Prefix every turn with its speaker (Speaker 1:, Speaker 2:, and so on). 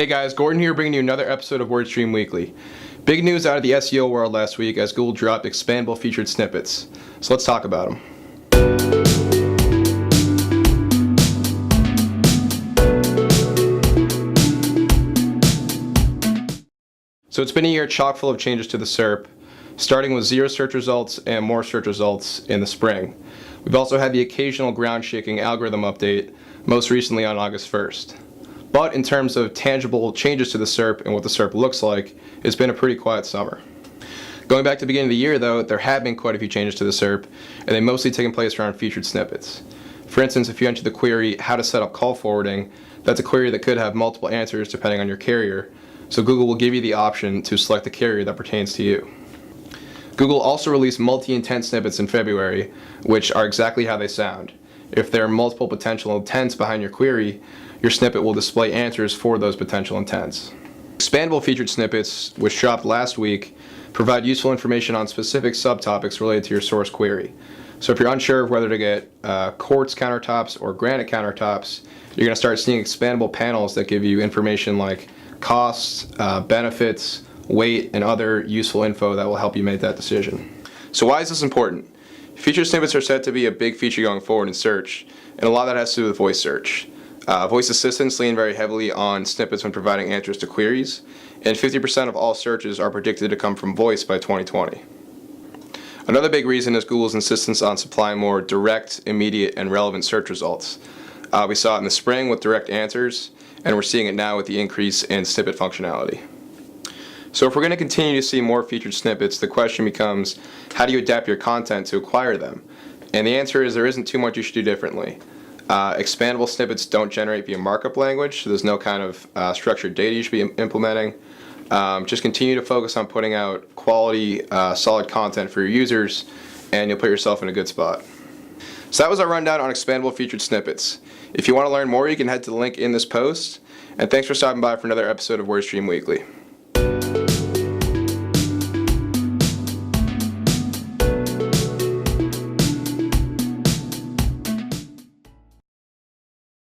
Speaker 1: Hey guys, Gordon here bringing you another episode of WordStream Weekly. Big news out of the SEO world last week as Google dropped expandable featured snippets. So let's talk about them. So it's been a year chock full of changes to the SERP, starting with 0 search results and more search results in the spring. We've also had the occasional ground-shaking algorithm update, most recently on August 1st. But in terms of tangible changes to the SERP and what the SERP looks like, it's been a pretty quiet summer. Going back to the beginning of the year though, there have been quite a few changes to the SERP, and they've mostly taken place around featured snippets. For instance, if you enter the query, how to set up call forwarding, that's a query that could have multiple answers depending on your carrier, so Google will give you the option to select the carrier that pertains to you. Google also released multi-intent snippets in February, which are exactly how they sound. If there are multiple potential intents behind your query, your snippet will display answers for those potential intents. Expandable featured snippets, which dropped last week, provide useful information on specific subtopics related to your source query. So if you're unsure of whether to get quartz countertops or granite countertops, you're going to start seeing expandable panels that give you information like costs, benefits, weight, and other useful info that will help you make that decision. So why is this important? Featured snippets are said to be a big feature going forward in search, and a lot of that has to do with voice search. Voice assistants lean very heavily on snippets when providing answers to queries, and 50% of all searches are predicted to come from voice by 2020. Another big reason is Google's insistence on supplying more direct, immediate, and relevant search results. We saw it in the spring with direct answers, and we're seeing it now with the increase in snippet functionality. So if we're going to continue to see more featured snippets, the question becomes, how do you adapt your content to acquire them? And the answer is there isn't too much you should do differently. Expandable snippets don't generate via markup language, so there's no kind of structured data you should be implementing. Just continue to focus on putting out quality, solid content for your users, and you'll put yourself in a good spot. So that was our rundown on expandable featured snippets. If you want to learn more, you can head to the link in this post. And thanks for stopping by for another episode of WordStream Weekly.